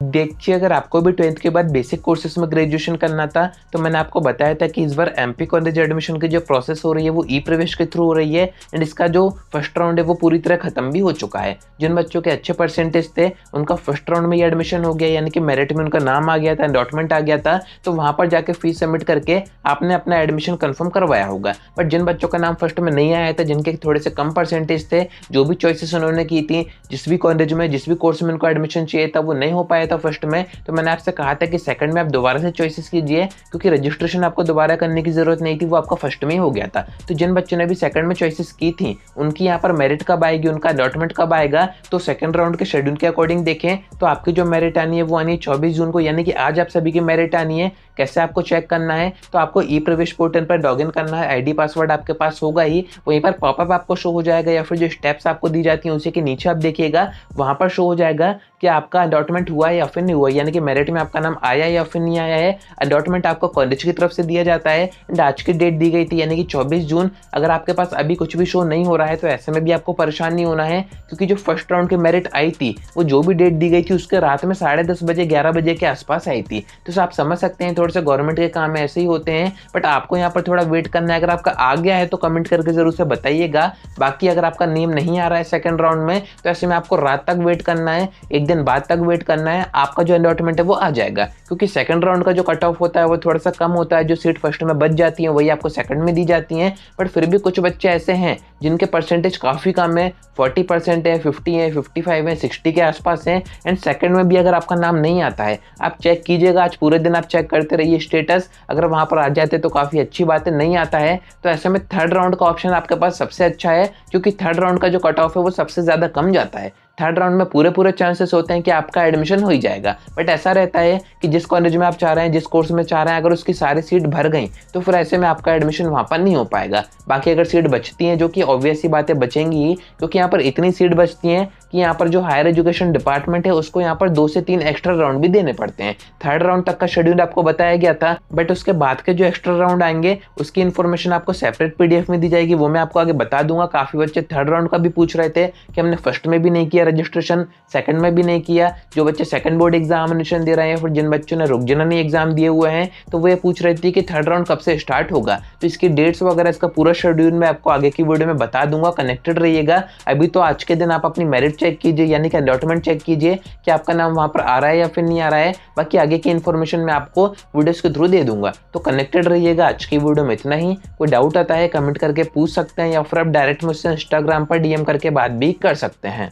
देखिए, अगर आपको भी 12th के बाद बेसिक कोर्सेज में ग्रेजुएशन करना था तो मैंने आपको बताया था कि इस बार एमपी कॉलेज एडमिशन की जो प्रोसेस हो रही है वो ई प्रवेश के थ्रू हो रही है एंड इसका जो फर्स्ट राउंड है वो पूरी तरह खत्म भी हो चुका है। जिन बच्चों के अच्छे परसेंटेज थे उनका फर्स्ट राउंड में ही एडमिशन हो गया, यानी कि मेरिट में उनका नाम आ गया था, अलॉटमेंट आ गया था, तो वहाँ पर जाके फीस सबमिट करके आपने अपना एडमिशन कन्फर्म करवाया होगा। बट जिन बच्चों का नाम फर्स्ट में नहीं आया था, जिनके थोड़े से कम परसेंटेज थे, जो भी चॉइसेस उन्होंने की थी, जिस भी कॉलेज में जिस भी कोर्स में उनको एडमिशन चाहिए था वो नहीं हो पाया था फर्स्ट में, तो मैंने आपसे कहा था कि सेकंड में आप दोबारा से चॉइसेस कीजिए, क्योंकि रजिस्ट्रेशन आपको दोबारा करने की जरूरत नहीं थी, वो आपका फर्स्ट में ही हो गया था। तो जिन बच्चों ने भी सेकंड में चॉइसेस की थी उनकी यहाँ पर मेरिट कब आएगी, उनका अलॉटमेंट कब आएगा, तो सेकंड राउंड के शेड्यूल के अकॉर्डिंग देखें तो आपकी जो मेरिट आनी है वो आनी है 24 जून को, यानी कि आज आप सभी की मेरिट आनी है। कैसे आपको चेक करना है, तो आपको ई प्रवेश पोर्टल पर लॉगिन करना है, आईडी पासवर्ड आपके पास होगा ही, वहीं पर पॉपअप आपको शो हो जाएगा, या फिर जो स्टेप्स आपको दी जाती हैं उसी के नीचे आप देखिएगा, वहां पर शो हो जाएगा कि आपका अलॉटमेंट हुआ है या फिर नहीं हुआ, यानी कि मेरिट में आपका नाम आया या फिर नहीं आया है। अलॉटमेंट आपको कॉलेज की तरफ से दिया जाता है एंड आज की डेट दी गई थी यानी कि 24 जून। अगर आपके पास अभी कुछ भी शो नहीं हो रहा है तो ऐसे में भी आपको परेशान नहीं होना है, क्योंकि जो फर्स्ट राउंड की मेरिट आई थी वो जो भी डेट दी गई थी उसके रात में 10:30 बजे 11 बजे के आसपास आई थी। तो आप समझ सकते हैं थोड़े से गवर्नमेंट के काम ऐसे ही होते हैं, बट आपको यहाँ पर थोड़ा वेट करना है। अगर आपका आ गया है तो कमेंट करके जरूर से बताइएगा। बाकी अगर आपका नेम नहीं आ रहा है सेकंड राउंड में तो ऐसे में आपको रात तक वेट करना है, एक दिन बाद तक वेट करना है, आपका जो अलॉटमेंट है वो आ जाएगा। क्योंकि सेकंड राउंड का जो कट ऑफ होता है वो थोड़ा सा कम होता है, जो सीट फर्स्ट में बच जाती है वही आपको सेकंड में दी जाती हैं। बट फिर भी कुछ बच्चे ऐसे हैं जिनके परसेंटेज काफ़ी कम है, 40% है, 50 है, 55 है, 60 के आसपास है, एंड सेकंड में भी अगर आपका नाम नहीं आता है आप चेक कीजिएगा, आज पूरे दिन आप चेक करते रहिए स्टेटस, अगर वहाँ पर आ जाते तो काफ़ी अच्छी बात है, नहीं आता है तो ऐसे में थर्ड राउंड का ऑप्शन आपके पास सबसे अच्छा है, क्योंकि थर्ड राउंड का जो कट ऑफ है वो सबसे ज़्यादा कम जाता है। थर्ड राउंड में पूरे चांसेस होते हैं कि आपका एडमिशन हो ही जाएगा। बट ऐसा रहता है कि जिस कॉलेज में आप चाह रहे हैं, जिस कोर्स में चाह रहे हैं, अगर उसकी सारी सीट भर गई तो फिर ऐसे में आपका एडमिशन वहाँ पर नहीं हो पाएगा। बाकी अगर सीट बचती हैं, जो कि ऑब्वियस सी बातें बचेंगी ही, क्योंकि यहाँ पर इतनी सीट बचती हैं कि यहाँ पर जो हायर एजुकेशन डिपार्टमेंट है उसको यहाँ पर 2 से 3 एक्स्ट्रा राउंड भी देने पड़ते हैं। थर्ड राउंड तक का शेड्यूल आपको बताया गया था, बट उसके बाद के जो एक्स्ट्रा राउंड आएंगे उसकी इन्फॉर्मेशन आपको सेपरेट पीडीएफ में दी जाएगी, वो मैं आपको आगे बता दूंगा। काफी बच्चे थर्ड राउंड का भी पूछ रहे थे कि हमने फर्स्ट में भी नहीं किया रजिस्ट्रेशन, सेकंड में भी नहीं किया। जो बच्चे सेकंड बोर्ड एग्जामिनेशन दे रहे हैं, फिर जिन बच्चों ने रुकजननी एग्जाम दिए हुए हैं, तो वो ये पूछ रहे थे कि थर्ड राउंड कब से स्टार्ट होगा। तो इसकी डेट्स वगैरह, इसका पूरा शेड्यूल मैं आपको आगे की वीडियो में बता दूंगा, कनेक्टेड रहिएगा। अभी तो आज के दिन आप अपनी मेरिट चेक कीजिए, यानी कि अलॉटमेंट चेक कीजिए कि आपका नाम वहां पर आ रहा है या फिर नहीं आ रहा है। बाकी आगे की इन्फॉर्मेशन मैं आपको वीडियोस के थ्रू दे दूंगा, तो कनेक्टेड रहिएगा। आज की वीडियो में इतना ही। कोई डाउट आता है कमेंट करके पूछ सकते हैं, या फिर आप डायरेक्ट मुझसे इंस्टाग्राम पर डीएम करके बात भी कर सकते हैं।